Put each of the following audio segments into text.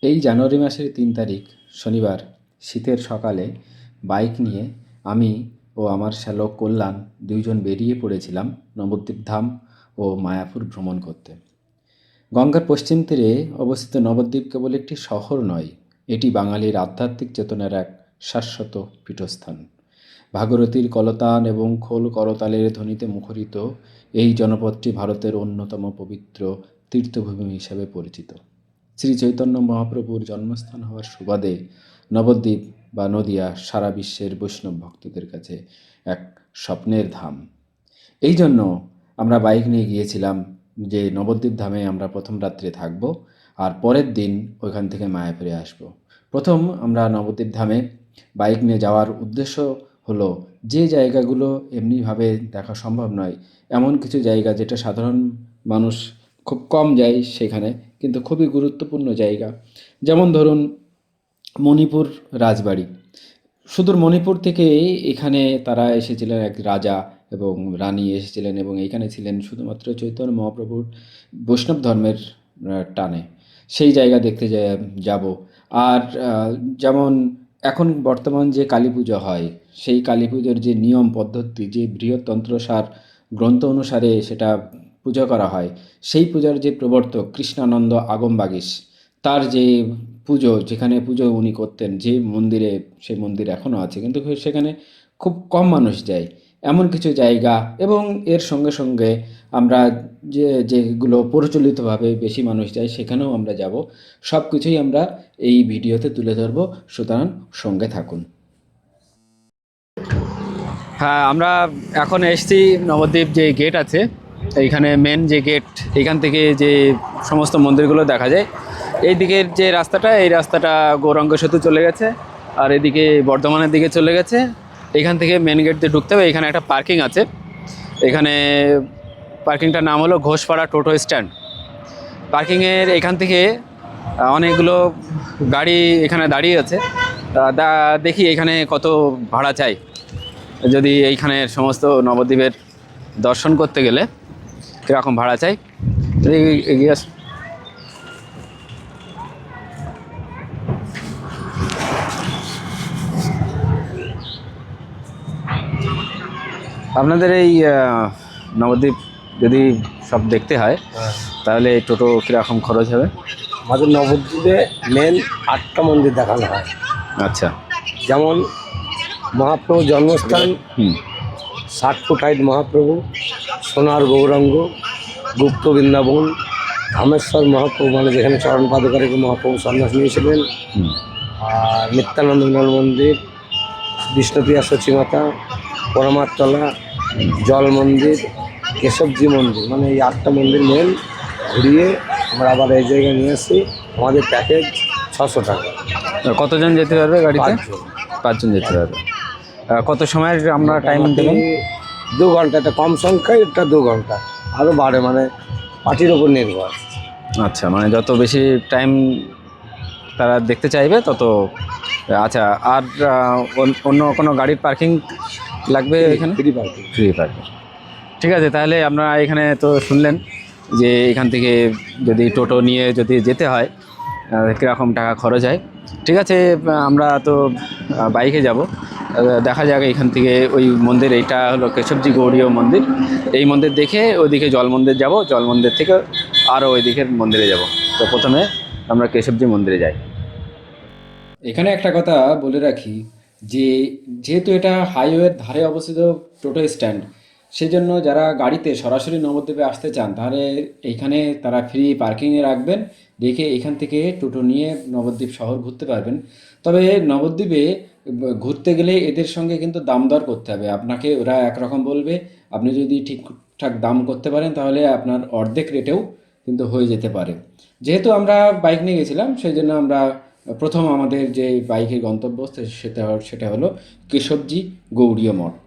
এই জানুয়ারি মাসের ৩ তারিখ শনিবার শীতের সকালে বাইক নিয়ে আমি ও আমার শ্যালক কল্যাণ দুইজন বেরিয়ে পড়েছিলাম নবদ্বীপ ধাম ও মায়াপুর ভ্রমণ করতে। গঙ্গার পশ্চিম তীরে অবস্থিত নবদ্বীপ কেবল একটি শহর নয়, এটি বাঙালির আধ্যাত্মিক চেতনার এক শাশ্বত পীঠস্থান। ভাগীরথীর কলতান এবং খোল করতালের ধ্বনিতে মুখরিত এই জনপদটি ভারতের অন্যতম পবিত্র তীর্থভূমি হিসাবে পরিচিত। শ্রী চৈতন্য মহাপ্রভুর জন্মস্থান হওয়ার সুবাদে নবদ্বীপ বা নদিয়া সারা বিশ্বের বৈষ্ণব ভক্তদের কাছে এক স্বপ্নের ধাম। এই জন্য আমরা বাইক নিয়ে গিয়েছিলাম যে নবদ্বীপ ধামে আমরা প্রথম রাত্রে থাকব আর পরের দিন ওইখান থেকে মায়াপুরে আসব। প্রথম আমরা নবদ্বীপ ধামে বাইক নিয়ে যাওয়ার উদ্দেশ্য হলো যে জায়গাগুলো এমনিভাবে দেখা সম্ভব নয়, এমন কিছু জায়গা যেটা সাধারণ মানুষ খুব কম যায় সেখানে, কিন্তু খুবই গুরুত্বপূর্ণ জায়গা। যেমন ধরুন মণিপুর রাজবাড়ি। সুদূর মণিপুর থেকে এখানে তারা এসেছিলেন, এক রাজা এবং রানী এসেছিলেন এবং এইখানে ছিলেন শুধুমাত্র চৈতন্য মহাপ্রভুর বৈষ্ণব ধর্মের টানে। সেই জায়গা দেখতে যাব। আর যেমন এখন বর্তমান যে কালী পুজো হয়, সেই কালী পুজোর যে নিয়ম পদ্ধতি, যে বৃহত্তন্ত্রসার গ্রন্থ অনুসারে সেটা পুজো করা হয়, সেই পূজার যে প্রবর্তক কৃষ্ণানন্দ আগমবাগীশ, তার যে পুজো, যেখানে পুজো উনি করতেন, যে মন্দিরে, সেই মন্দির এখনও আছে কিন্তু সেখানে খুব কম মানুষ যায়, এমন কিছু জায়গা। এবং এর সঙ্গে সঙ্গে আমরা যেগুলো প্রচলিতভাবে বেশি মানুষ যায় সেখানেও আমরা যাব। সব কিছুই আমরা এই ভিডিওতে তুলে ধরবো, সুতরাং সঙ্গে থাকুন। হ্যাঁ, আমরা এখন এসেছি নবদ্বীপ যে গেট আছে, এইখানে মেন যে গেট, এইখান থেকে যে সমস্ত মন্দিরগুলো দেখা যায়। এই দিকের যে রাস্তাটা, এই রাস্তাটা গৌরাঙ্গ সেতু চলে গেছে আর এদিকে বর্ধমানের দিকে চলে গেছে। এখান থেকে মেন গেট দিয়ে ঢুকতে হবে। এখানে একটা পার্কিং আছে, এখানে পার্কিংটার নাম হলো ঘোষপাড়া টোটো স্ট্যান্ড। পার্কিংয়ের এখান থেকে অনেকগুলো গাড়ি এখানে দাঁড়িয়ে আছে। দেখি এখানে কত ভাড়া চাই, যদি এইখানের সমস্ত নবদ্বীপের দর্শন করতে গেলে কীরকম ভাড়া চাই। এগিয়ে আস। আপনাদের এই নবদ্বীপ যদি সব দেখতে হয় তাহলে টোটো কীরকম খরচ হবে? আমাদের নবদ্বীপে মেন 8টা মন্দির দেখানো হয়। আচ্ছা। যেমন মহাপ্রভুর জন্মস্থান 60 ফুট হাইট মহাপ্রভু, সোনার গৌরাঙ্গ, গুপ্ত বৃন্দাবন, ধামেশ্বর মহাপ্রভু মানে যেখানে চরণ পাদুকা রেখে মহাপ্রভু সন্ন্যাস নিয়েছিলেন, আর নিত্যানন্দ বিমল মন্দির, বিষ্ণুপ্রিয়া সচিমাতা, পরমাতলা, জল মন্দির, কেশবজি মন্দির, মানে এই 8টা মন্দির মেন ঘুরিয়ে আমরা আবার এই জায়গায় নিয়ে আসি। আমাদের প্যাকেজ 600 টাকা। কতজন যেতে পারবে গাড়িতে? 5 জন যেতে পারবে। কত সময়ের আমরা টাইম দেবেন? 2 ঘন্টা। এটা কম সংখ্যায়, এটা 2 ঘন্টা, আরও বাড়ে, মানে পার্টির ওপর নির্ভর। আচ্ছা, মানে যত বেশি টাইম তারা দেখতে চাইবে তত। আচ্ছা, আর অন্য কোনো গাড়ির পার্কিং লাগবে এখানে? Free parking. ফ্রি পার্কিং, ঠিক আছে। তাহলে আপনারা এখানে তো শুনলেন যে এখান থেকে যদি টোটো নিয়ে যদি যেতে হয় কীরকম টাকা খরচ হয়। ঠিক আছে, আমরা তো বাইকে যাব। দেখা যাক এখান থেকে ওই মন্দির, এইটা হলো কেশবজি গৌড়ীয় মন্দির, এই মন্দির দেখে ওইদিকে জল মন্দির যাব, জল মন্দির থেকে আরও ওই দিকের মন্দিরে যাব। তো প্রথমে আমরা কেশবজি মন্দিরে যাই। এখানে একটা কথা বলে রাখি যে যেহেতু এটা হাইওয়ের ধারে অবস্থিত টোটো স্ট্যান্ড, সেই জন্য যারা গাড়িতে সরাসরি নবদ্বীপে আসতে চান তাহলে এইখানে তারা ফ্রি পার্কিংয়ে রাখবেন, রেখে এখান থেকে টোটো নিয়ে নবদ্বীপ শহর ঘুরতে পারবেন। তবে নবদ্বীপে ঘুরতে গেলে এদের সঙ্গে কিন্তু দাম দর করতে হবে আপনাকে। ওরা একরকম বলবে, আপনি যদি ঠিকঠাক দাম করতে পারেন তাহলে আপনার অর্ধেক রেটেও কিন্তু হয়ে যেতে পারে। যেহেতু আমরা বাইক নিয়ে গেছিলাম সেই জন্য আমরা প্রথম আমাদের যে বাইকের গন্তব্য সেটা হলো কেশবজি গৌড়ীয় মঠ।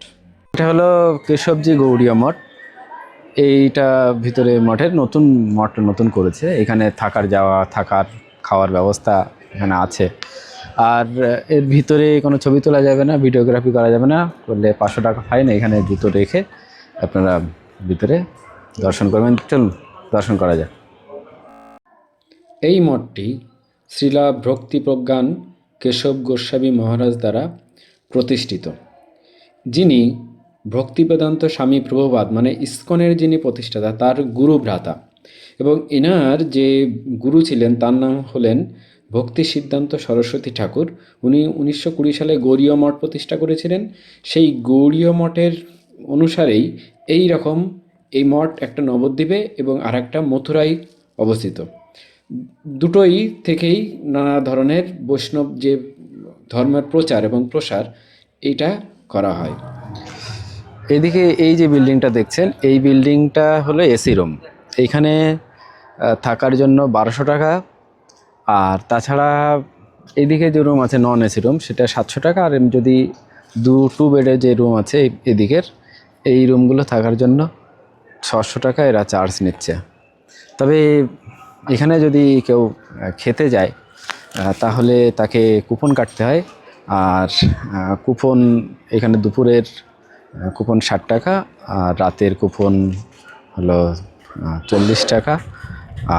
এটা হলো কেশবজি গৌড়ীয় মঠ। এইটা ভিতরে মঠের নতুন করেছে। এখানে থাকার খাওয়ার ব্যবস্থা এখানে আছে। আর এর ভিতরে কোনো ছবি তোলা যাবে না, ভিডিওগ্রাফি করা যাবে না, করলে 500 টাকা ফাইন। এখানে জুতো রেখে আপনারা ভিতরে দর্শন করবেন। চলুন দর্শন করা যায়। এই মঠটি শ্রীলা ভক্তিপ্রজ্ঞান কেশব গোস্বামী মহারাজ দ্বারা প্রতিষ্ঠিত, যিনি ভক্তিবেদান্ত স্বামী প্রভুপাদ মানে ইস্কনের যিনি প্রতিষ্ঠাতা তার গুরু ভ্রাতা, এবং এনার যে গুরু ছিলেন তার নাম হলেন ভক্তি সিদ্ধান্ত সরস্বতী ঠাকুর। উনি 1920 সালে গৌড়ীয় মঠ প্রতিষ্ঠা করেছিলেন। সেই গৌড়ীয় মঠের অনুসারেই এই রকম এই মঠ একটা নবদ্বীপে এবং আর একটা মথুরায় অবস্থিত। দুটোই থেকেই নানা ধরনের বৈষ্ণব যে ধর্মের প্রচার এবং প্রসার এইটা করা হয়। এদিকে এই যে বিল্ডিংটা দেখছেন, এই বিল্ডিংটা হলো এসি রুম। এইখানে থাকার জন্য 1200 টাকা, আর তাছাড়া এদিকে যে রুম আছে নন এসি রুম সেটা 700 টাকা, আর যদি টু বেডের যে রুম আছে এদিকের এই রুমগুলো থাকার জন্য 600 টাকা এরা চার্জ নিচ্ছে। তবে এখানে যদি কেউ খেতে যায় তাহলে তাকে কুপন কাটতে হয়, আর কুপন এখানে দুপুরের কুপন 60 টাকা, আর রাতের কুপন হলো 40 টাকা,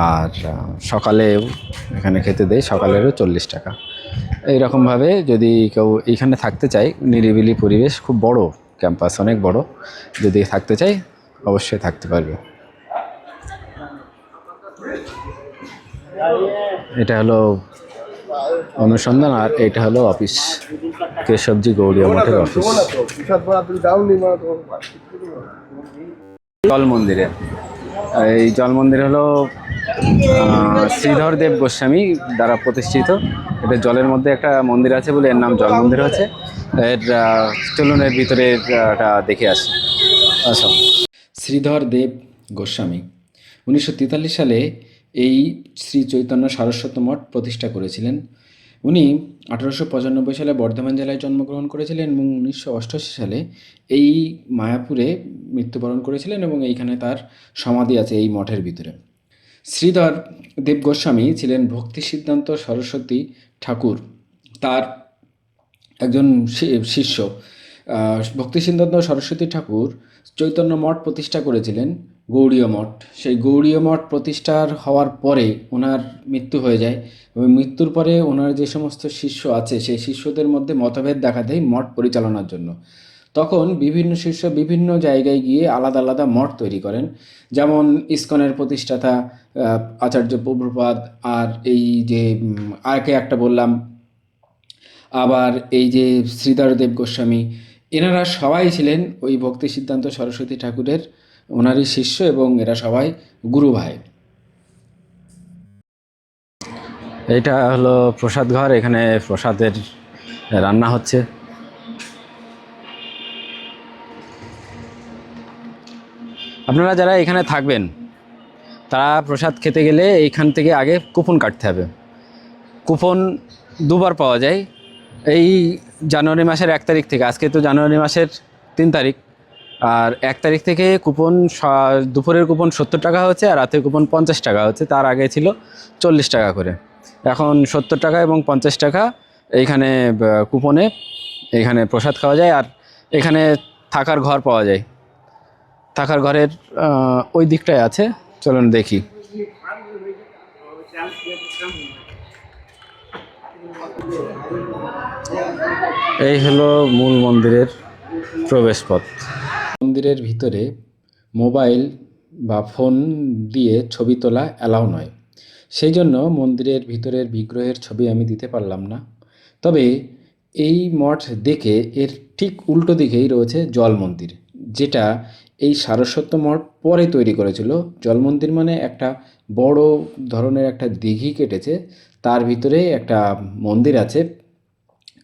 আর সকালেও এখানে খেতে দেয়, সকালেরও 40 টাকা। এইরকমভাবে যদি কেউ এইখানে থাকতে চায়, নিরিবিলি পরিবেশ, খুব বড় ক্যাম্পাস, অনেক বড়, যদি থাকতে চায় অবশ্যই থাকতে পারবে। এটা হলো অনুসন্ধান, আর এটা হলো অফিস, কেশবজি গৌড়ীয় মঠের অফিস। জল মন্দিরে, এই জল মন্দির হলো শ্রীধর দেব গোস্বামী দ্বারা প্রতিষ্ঠিত। এটা জলের মধ্যে একটা মন্দির আছে বলে এর নাম জল মন্দির হচ্ছে। এর চলুন এর ভিতরে এটা দেখে আসি। আচ্ছা, শ্রীধর দেব গোস্বামী 1943 সালে এই শ্রী চৈতন্য সারস্বত মঠ প্রতিষ্ঠা করেছিলেন। উনি 1895 সালে বর্ধমান জেলায় জন্মগ্রহণ করেছিলেন এবং 1988 সালে এই মায়াপুরে মৃত্যুবরণ করেছিলেন, এবং এইখানে তার সমাধি আছে এই মঠের ভিতরে। শ্রীধর দেব গোস্বামী ছিলেন ভক্তি সিদ্ধান্ত সরস্বতী ঠাকুর তার একজন শিষ্য। ভক্তি সিদ্ধান্ত সরস্বতী ঠাকুর চৈতন্য মঠ প্রতিষ্ঠা করেছিলেন, গৌড়ীয় মঠ। সেই গৌড়ীয় মঠ প্রতিষ্ঠার হওয়ার পরে ওনার মৃত্যু হয়ে যায়, এবং মৃত্যুর পরে ওনার যে সমস্ত শিষ্য আছে সেই শিষ্যদের মধ্যে মতভেদ দেখা দেয় মঠ পরিচালনার জন্য। তখন বিভিন্ন শিষ্য বিভিন্ন জায়গায় গিয়ে আলাদা আলাদা মঠ তৈরি করেন, যেমন ইস্কনের প্রতিষ্ঠাতা আচার্য প্রভুপাদ, আর এই যে আগে একটা বললাম, আবার এই যে শ্রীধর দেব গোস্বামী, এনারা সবাই ছিলেন ওই ভক্তি সিদ্ধান্ত সরস্বতী ঠাকুরের ওনারই শিষ্য, এবং এরা সবাই গুরু ভাই। এটা হলো প্রসাদ ঘর, এখানে প্রসাদের রান্না হচ্ছে। আপনারা যারা এখানে থাকবেন তারা প্রসাদ খেতে গেলে এইখান থেকে আগে কুপন কাটতে হবে। কুপন দুবার পাওয়া যায়, এই জানুয়ারি মাসের 1 তারিখ থেকে, আজকে তো জানুয়ারি মাসের 3 তারিখ, আর 1 তারিখ থেকে কুপন দুপুরের কুপন 70 টাকা হচ্ছে, আর রাতের কুপন 50 টাকা হচ্ছে। তার আগে ছিল 40 টাকা করে, এখন 70 টাকা এবং 50 টাকা এইখানে কুপনে এইখানে প্রসাদ খাওয়া যায়। আর এখানে থাকার ঘর পাওয়া যায়, থাকার ঘরের ওই দিকটায় আছে, চলুন দেখি। এই হলো মূল মন্দিরের প্রবেশপথ। মন্দিরের ভিতরে মোবাইল বা ফোন দিয়ে ছবি তোলা অ্যালাউ নয়, সেই জন্য মন্দিরের ভিতরের বিগ্রহের ছবি আমি দিতে পারলাম না। তবে এই মঠ দেখে এর ঠিক উল্টো দিকেই রয়েছে জল মন্দির, যেটা এই সারস্বত মঠ পরে তৈরি করেছিল। জল মন্দির মানে একটা বড় ধরনের একটা দিঘি কেটেছে, তার ভিতরে একটা মন্দির আছে,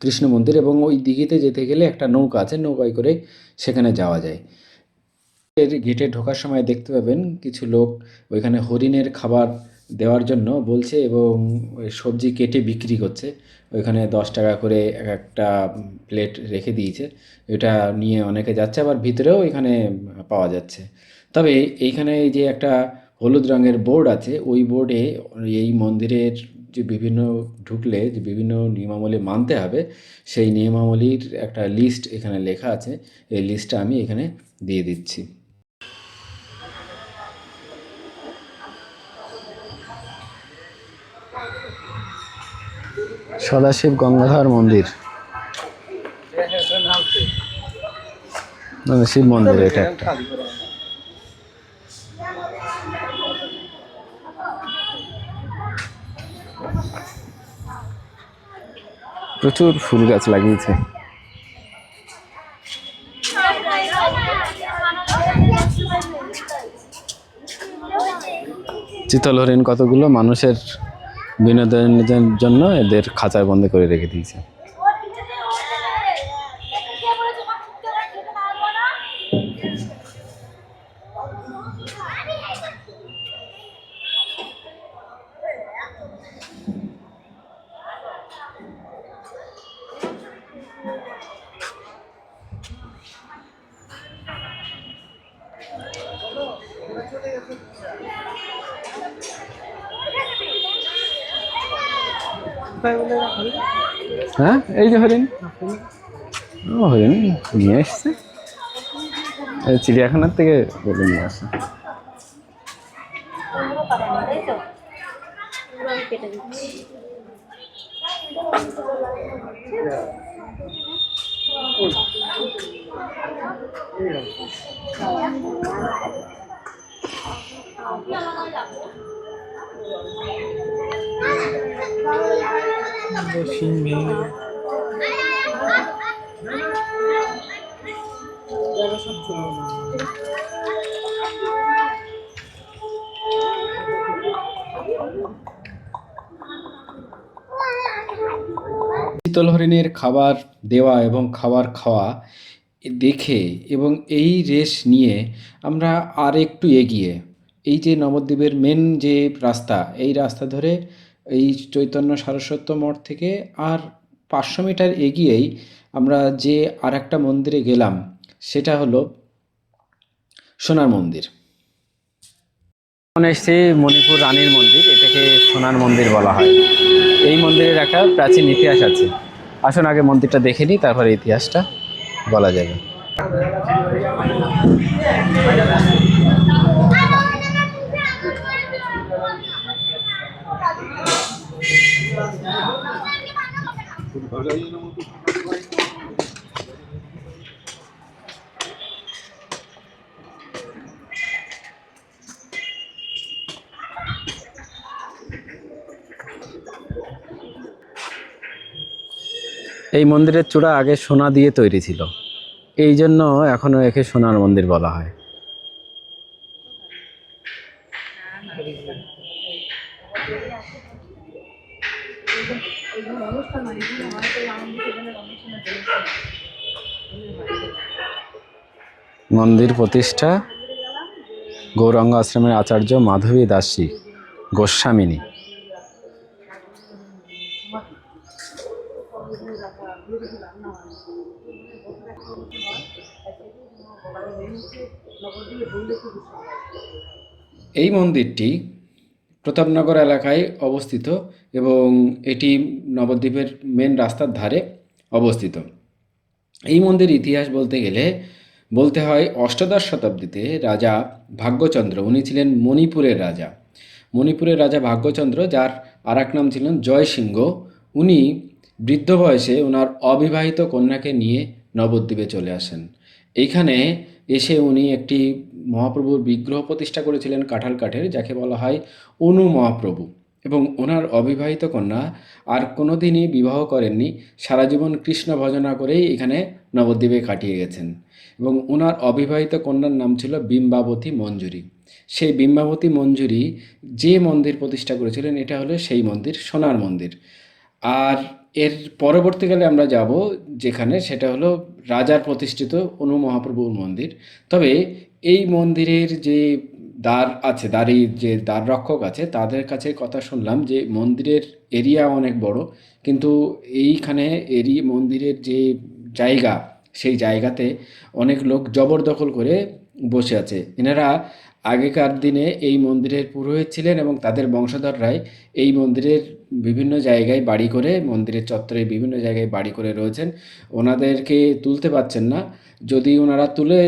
কৃষ্ণ মন্দির, এবং ওই দিঘিতে যেতে গেলে একটা নৌকা আছে, নৌকায় করে সেখানে যাওয়া যায়। এর গেটে ঢোকার সময় দেখতে পাবেন কিছু লোক ওইখানে হরিণের খাবার দেওয়ার জন্য বলছে, এবং ওই সবজি কেটে বিক্রি করছে। ওইখানে 10 টাকা করে একটা প্লেট রেখে দিয়েছে, এটা নিয়ে অনেকে যাচ্ছে, আবার ভিতরেও এখানে পাওয়া যাচ্ছে। তবে এইখানে এই যে একটা হলুদ রঙের বোর্ড আছে, ওই বোর্ডে এই মন্দিরের যে বিভিন্ন ঢুকলে যে বিভিন্ন নিয়মাবলী মানতে হবে সেই নিয়মাবলীর একটা লিস্ট এখানে লেখা আছে। এই লিস্টটা আমি এখানে দিয়ে দিচ্ছি। সদাশিব গঙ্গাধর মন্দির, মানে শিব মন্দির এটা একটা। প্রচুর ফুল গাছ লাগিয়েছে। চিতল হরিণ কতগুলো মানুষের বিনোদনের জন্য এদের খাঁচায় বন্ধ করে রেখে দিয়েছে। হ্যাঁ, এই যে হরিণ, ও হরিণ নিয়ে এসছে চিড়িয়াখানার থেকে, বলে নিয়ে আসে। চিতল হরিণের খাবার দেওয়া এবং খাবার খাওয়া দেখে এবং এই রেশ নিয়ে আমরা আর একটু এগিয়ে এই যে নবদ্বীপের মেন যে রাস্তা, এই রাস্তা ধরে এই চৈতন্য সারস্বত মঠ থেকে আর 500 মিটার এগিয়েই আমরা যে আর একটা মন্দিরে গেলাম, সেটা হলো সোনার মন্দির। এখন এসছি মণিপুর রানীর মন্দির, এটাকে সোনার মন্দির বলা হয়। এই মন্দিরের একটা প্রাচীন ইতিহাস আছে। আসুন আগে মন্দিরটা দেখে নিই, তারপরে ইতিহাসটা বলা যাবে। এই মন্দিরের চূড়া আগে সোনা দিয়ে তৈরি ছিল, এই জন্য এখনো একে সোনার মন্দির বলা হয়। মন্দির প্রতিষ্ঠা গৌরাঙ্গ আশ্রমের আচার্য মাধবী দাসী গোস্বামিনী। এই মন্দিরটি প্রতাপনগর এলাকায় অবস্থিত এবং এটি নবদ্বীপের মেন রাস্তার ধারে অবস্থিত। এই মন্দির ইতিহাস বলতে গেলে বলতে হয় অষ্টাদশ শতাব্দীতে রাজা ভাগ্যচন্দ্র, উনি ছিলেন মণিপুরের রাজা। মণিপুরের রাজা ভাগ্যচন্দ্র, যার আর এক নাম ছিলেন জয়সিংহ, উনি বৃদ্ধ বয়সে ওনার অবিবাহিত কন্যাকে নিয়ে নবদ্বীপে চলে আসেন। এইখানে এসে উনি একটি মহাপ্রভুর বিগ্রহ প্রতিষ্ঠা করেছিলেন কাঁঠাল কাঠের, যাকে বলা হয় অনু মহাপ্রভু। এবং ওনার অবিবাহিত কন্যা আর কোনো দিনই বিবাহ করেননি, সারা জীবন কৃষ্ণ ভজনা করেই এখানে নবদ্বীপে কাটিয়ে গেছেন। এবং ওনার অবিবাহিত কন্যার নাম ছিল বিম্বাবতী মঞ্জুরি। সেই বিম্বাবতী মঞ্জুরি যে মন্দির প্রতিষ্ঠা করেছিলেন, এটা হলো সেই মন্দির, সোনার মন্দির। আর এর পরবর্তীকালে আমরা যাব যেখানে, সেটা হলো রাজার প্রতিষ্ঠিত অনু মহাপ্রভুর মন্দির। তবে এই মন্দিরের যে দ্বার আছে, যে দ্বার রক্ষক আছে, তাদের কাছে কথা শুনলাম যে মন্দিরের এরিয়া অনেক বড়, কিন্তু এইখানে মন্দিরের যে জায়গা, সেই জায়গাতে অনেক লোক জবরদখল করে বসে আছে। এনারা আগেকার দিনে এই মন্দিরের পুরোহিত ছিলেন এবং তাদের বংশধররাই এই মন্দিরের বিভিন্ন জায়গায় বাড়ি করে, মন্দিরের চত্বরে বিভিন্ন জায়গায় বাড়ি করে রয়েছেন। ওনাদেরকে তুলতে পারছেন না। যদি ওনারা তুলে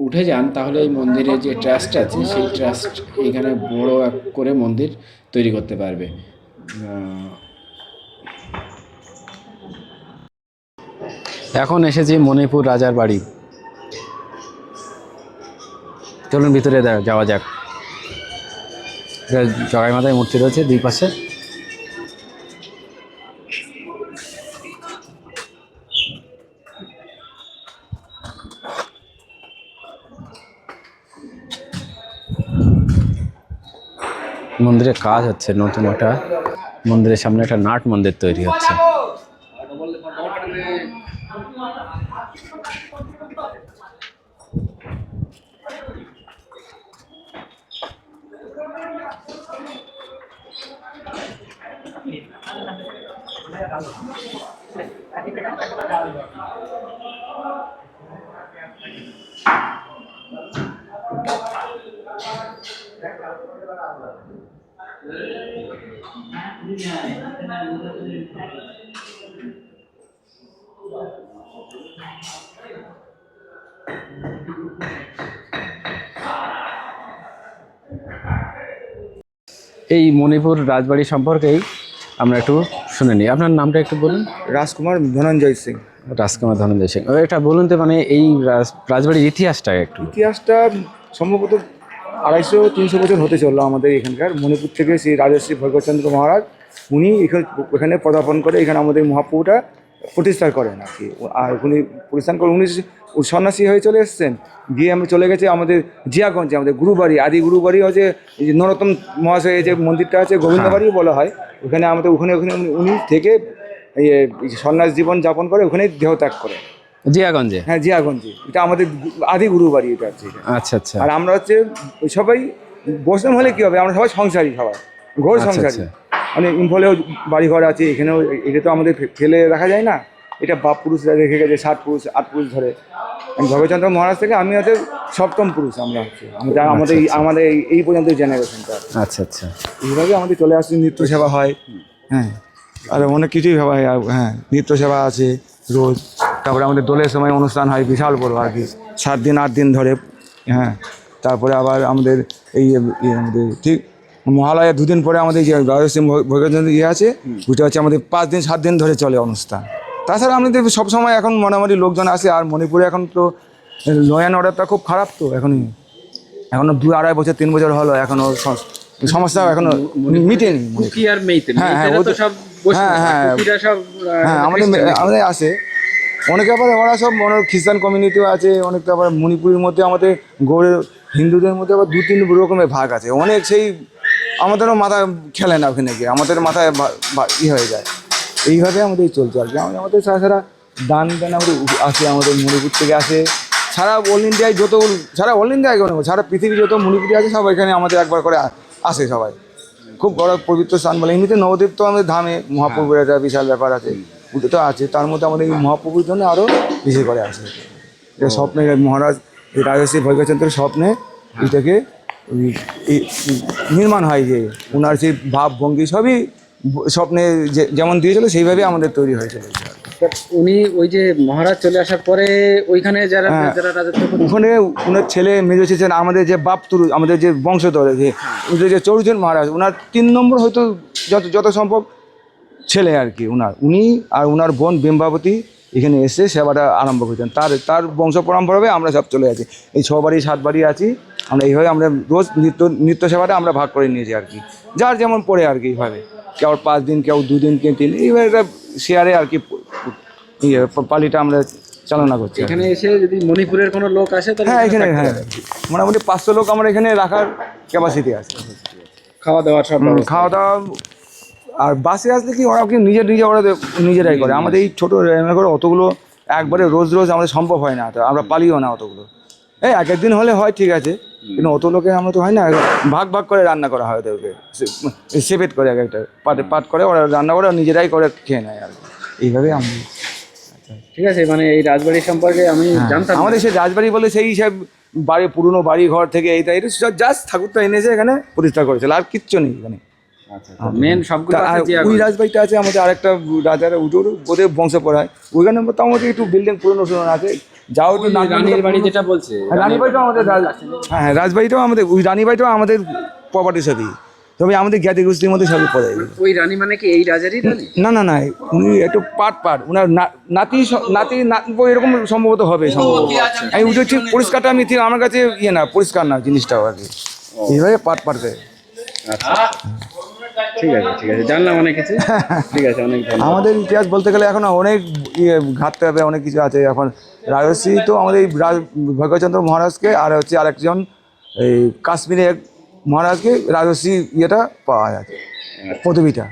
উঠে যান, তাহলে এই মন্দিরের যে ট্রাস্ট আছে, সেই ট্রাস্ট এখানে বড় করে মন্দির তৈরি করতে পারবে। এখন এসেছি মণিপুর রাজার বাড়ি। চলুন ভিতরে যাওয়া যাক। জগাই মাতায় মূর্তি রয়েছে দুই পাশে। মন্দিরে কাজ হচ্ছে, নতুন একটা মন্দিরের সামনে একটা নাট মন্দির তৈরি হচ্ছে। এই মণিপুর রাজবাড়ি সম্পর্কেই আমরা একটু শুনে নিই। আপনার নামটা একটু বলুন। রাজকুমার ধনঞ্জয় সিং। রাজকুমার ধনঞ্জয় সিং। এটা বলুন তো, মানে এই রাজবাড়ির ইতিহাসটা একটু। ইতিহাসটা সম্ভবত 250-300 বছর হতে চললো আমাদের এখানকার। মণিপুর থেকে শ্রী রাজশ্রী ভৈরবচন্দ্র মহারাজ উনি এখানে পদার্পণ করে এখানে আমাদের মহাপ্রভুটা প্রতিষ্ঠা করেন আর কি। আর উনি প্রতিষ্ঠান করে উনি সন্ন্যাসী হয়ে চলে এসেছেন, গিয়ে আমি চলে গেছে আমাদের জিয়াগঞ্জে, আমাদের গুরুবাড়ি, আদি গুরুবাড়ি হচ্ছে নরোত্তম মহাশয়ের যে মন্দিরটা আছে গোবিন্দবাড়ি বলা হয়। ওখানে আমাদের ওখানে উনি থেকে সন্ন্যাস জীবন যাপন করে ওখানেই দেহত্যাগ করে জিয়াগঞ্জে। হ্যাঁ, জিয়াগঞ্জে। এটা আমাদের আদি গুরুবাড়ি এটা আছে। আচ্ছা আচ্ছা। আর আমরা হচ্ছে সবাই বৈষ্ণব হলে কি হবে, আমরা সবাই সংসারী, সবাই ঘোর সংসারী। মানে ইম্ফলেও বাড়িঘর আছে, এখানেও। এটা তো আমাদের ফেলে রাখা যায় না, এটা বাপ পুরুষরা রেখে গেছে 7 পুরুষ 8 পুরুষ ধরে। ভগবচন্দ্র মহারাজ থেকে আমি হচ্ছে 7ম পুরুষ। আমরা হচ্ছে আমাদের এই পর্যন্ত জেনারেশনটা। আচ্ছা আচ্ছা। এইভাবে আমাদের চলে আসছে। নৃত্য সেবা হয়, হ্যাঁ, আর অনেক কিছুই হয়। হ্যাঁ, নৃত্য সেবা আছে রোজ। তারপরে আমাদের দোলের সময় অনুষ্ঠান হয় বিশাল বড় আর কি, 7 দিন 8 দিন ধরে। হ্যাঁ, তারপরে আবার আমাদের আমাদের ঠিক মহালয়া 2 দিন পরে আমাদের যে রাজশ্রী ভৈরবচন্দ্র আছে, ওইটা হচ্ছে আমাদের 5 দিন 7 দিন ধরে চলে অনুষ্ঠান। তাছাড়া আমাদের সবসময় এখন মোটামুটি লোকজন আসে। আর মণিপুরে এখন তো ল অ্যান্ড অর্ডারটা খুব খারাপ, তো এখনো 2-2.5 বছর 3 বছর হলো, এখনো সমস্যা এখনো মিটেনি। হ্যাঁ হ্যাঁ হ্যাঁ, আমাদের আসে অনেকে। আবার ওরা সব খ্রিস্টান কমিউনিটিও আছে অনেকটা। আবার মণিপুরের মধ্যে আমাদের গৌড়ের হিন্দুদের মধ্যে আবার 2-3 রকমের ভাগ আছে অনেক। সেই আমাদেরও মাথা খেলে না ওখানে গিয়ে, আমাদের মাথায় হয়ে যায়। এইভাবে আমাদের চলছে আর কি। আমাদের সারা দান আমাদের আসে, আমাদের মণিপুর থেকে আসে। সারা অল ইন্ডিয়ায় সারা পৃথিবী যত মণিপুরি আছে সব এখানে আমাদের একবার করে আসে সবাই। খুব বড় পবিত্র স্থান বলে। এমনিতে নবদ্বীপ তো আমাদের ধামে মহাপ্রভুর একটা বিশাল ব্যাপার আছে, ওটা তো আছে। তার মধ্যে আমাদের এই মহাপ্রভুর জন্য আরও বেশি করে আসে। এটা স্বপ্নে মহারাজ রাজশ্রী ভৈরবচন্দ্রের স্বপ্নে এটাকে নির্মাণ হয়, যে ওনার সেই ভাব ভঙ্গি সবই স্বপ্নে যেমন দিয়েছিল সেইভাবে আমাদের তৈরি হয়েছিল। উনি ওই যে মহারাজ চলে আসার পরে ওইখানে যারা রাজত্ব করতেন, ওখানে ওনার ছেলে মেজো ছিলেন, আমাদের যে বাপতুরু, আমাদের যে বংশধর, যে চৌরুচন মহারাজ, ওনার 3 নম্বর হয়তো যত সম্ভব ছেলে আর কি উনি আর ওনার বোন বিম্বাবতী এখানে এসে সেবাটা আরম্ভ করতেন। তার বংশ পরম্পরাভাবে আমরা সব চলে আছি। এই 6 বাড়ি 7 বাড়ি আছি আমরা। এইভাবে আমরা রোজ নৃত্য সেবাটা আমরা ভাগ করে নিয়েছি আর কি, যার যেমন পড়ে আর কি। এইভাবে কেউ 5 দিন, কেউ 2 দিন, কেউ 3 দিন, এইভাবে একটা শেয়ারে আর কি পালিটা আমরা চালনা করছি। এখানে এসে যদি মণিপুরের কোনো লোক আসে তাহলে হ্যাঁ, এখানে হ্যাঁ মোটামুটি 500 লোক আমরা এখানে রাখার ক্যাপাসিটি আছে। খাওয়া দাওয়ার সব খাওয়া দাওয়া। আর বাসে আসলে কি ওরা কি ওরা নিজেরাই করে। আমাদের এই ছোটো করে অতগুলো একবারে রোজ আমাদের সম্ভব হয় না, তো আমরা পালিও না অতগুলো। এই 1 দিন হলে হয়, ঠিক আছে, কিন্তু অত লোকে আমরা তো হয় না। ভাগ করে রান্না করা হয় ওদেরকে, সেপারেট করে একটা পাট করে ওরা রান্না করে নিজেরাই করে খেয়ে নেয় আর কি। এইভাবে আমরা। ঠিক আছে, মানে এই রাজবাড়ি সম্পর্কে আমি জানতাম। আমাদের সেই রাজবাড়ি বলে সেই সব পুরনো বাড়ি ঘর থেকে এটা জাস্ট ঠাকুরটা এনেছে এখানে প্রতিষ্ঠা করেছিল, আর কিচ্ছু নেই এখানে। মেন সবগুলো ওই রাজবাড়িটা আছে আমাদের, আরেকটা রাজার ওদের বংশ পড়ায় ওইখানে মোটামুটি একটু বিল্ডিং পুরনো আছে। যাও একটু রানীর বাড়ি যেটা বলছে, রানীবাড়িটাও আমাদের, হ্যাঁ রাজবাড়িটাও আমাদের, ওই রানীবাড়িটাও আমাদের প্রপার্টি সবই। তবে আমাদের জ্ঞাতি গোষ্ঠীর মধ্যে সবই পড়ে যায়। ওই রানী মানে কি এই রাজারই রানী? না না না, উনি একটু পাট ওনার নাতি এরকম সম্ভবত হবে সম্ভবত। আমি উঠেছি পরিষ্কারটা আমি ঠিক আমার কাছে না পরিষ্কার না জিনিসটাও আর কি, এইভাবে পাট করে। আচ্ছা ঠিক আছে ঠিক আছে, জানলাম অনেক কিছু। ঠিক আছে, অনেক ধন্যবাদ। আমাদের ইতিহাস বলতে গেলে এখন অনেক ঘাটতে হবে, অনেক কিছু আছে। এখন রাজর্ষি তো আমাদের এই ভৈরবচন্দ্র মহারাজকে আর হচ্ছে আরেকজন এই কাশ্মীরে এক মহারাজকে রাজর্ষি পাওয়া যাচ্ছে পদবিটা।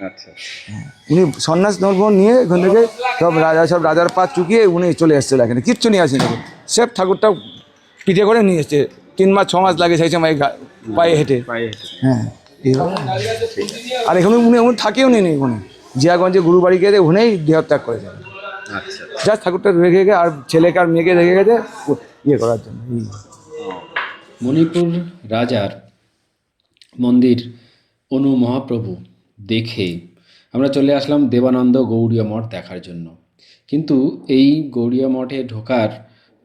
আচ্ছা উনি সন্ন্যাস ধর্ম নিয়ে এখান থেকে সব রাজার পা চুকিয়ে উনি চলে এসেছিল এখানে, কিচ্ছু নিয়ে আসেনি। সব ঠাকুরটা পিঠে করে নিয়ে এসছে, 3 মাস 6 মাস লাগে সেই সময় পায়ে হেঁটে। হ্যাঁ এইভাবে। আর এখানে উনি থাকেও নি ওখানে, জিয়াগঞ্জে গুরু বাড়ি গিয়ে ওখানেই দেহত্যাগ করেছে। আচ্ছা, জাস্ট ঠাকুরটা রেখে গিয়ে আর ছেলেকে আর মেয়েকে রেখে গেছে করার জন্য। মণিপুর রাজার মন্দির অনু মহাপ্রভু দেখে আমরা চলে আসলাম দেবানন্দ গৌড়ীয় মঠ দেখার জন্য। কিন্তু এই গৌড়ীয় মঠে ঢোকার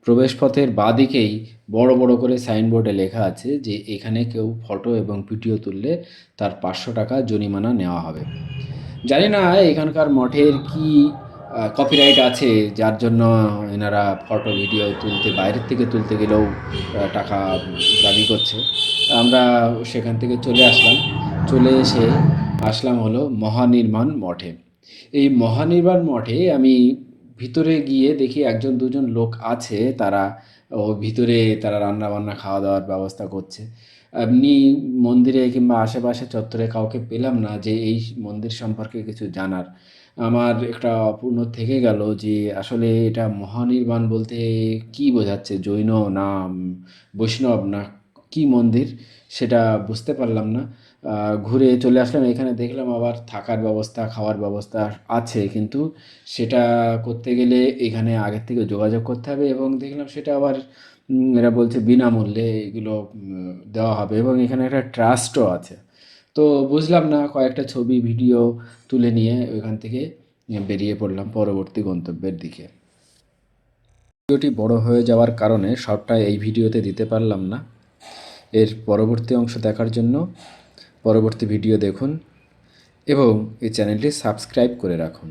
প্রবেশপথের বাঁদিকেই বড় বড় করে সাইনবোর্ডে লেখা আছে যে এখানে কেউ ফটো এবং ভিডিও তুললে তার 500 টাকা জরিমানা নেওয়া হবে। জানি না এখানকার মঠের কি কপিরাইট আছে যার জন্য এনারা ফটো ভিডিও বাইরের থেকে তুলতে গেলেও টাকা দাবি করছে। আমরা সেখান থেকে চলে এসে আসলাম হলো মহানির্বাণ মঠে। এই মহানির্বাণ মঠে আমি ভিতরে গিয়ে দেখি 1-2 জন লোক আছে, তারা ভিতরে তারা রান্না বান্না খাওয়া দাওয়ার ব্যবস্থা করছে। এমনি মন্দিরে কিংবা আশেপাশে চত্বরে কাউকে পেলাম না যে এই মন্দির সম্পর্কে কিছু জানার। আমার একটা অপূর্ণ থেকে গেল যে আসলে এটা মহানির্বাণ বলতে কি বোঝাচ্ছে, জৈন না বৈষ্ণব না কি মন্দির সেটা বুঝতে পারলাম না। ঘুরে চলে আসলাম, এখানে দেখলাম আবার থাকার ব্যবস্থা খাওয়ার ব্যবস্থা আছে, কিন্তু সেটা করতে গেলে এখানে আগের থেকে যোগাযোগ করতে হবে এবং দেখলাম সেটা আবার এরা বলছে বিনামূল্যে এগুলো দেওয়া হবে এবং এখানে একটা ট্রাস্টও আছে। তো বুঝলাম না, কয়েকটা ছবি ভিডিও তুলে নিয়ে ওইখান থেকে বেরিয়ে পড়লাম পরবর্তী গন্তব্যের দিকে। ভিডিওটি বড় হয়ে যাওয়ার কারণে সবটা এই ভিডিওতে দিতে পারলাম না। এর পরবর্তী অংশ দেখার জন্য পরবর্তী ভিডিও দেখুন এবং এই চ্যানেলটি সাবস্ক্রাইব করে রাখুন।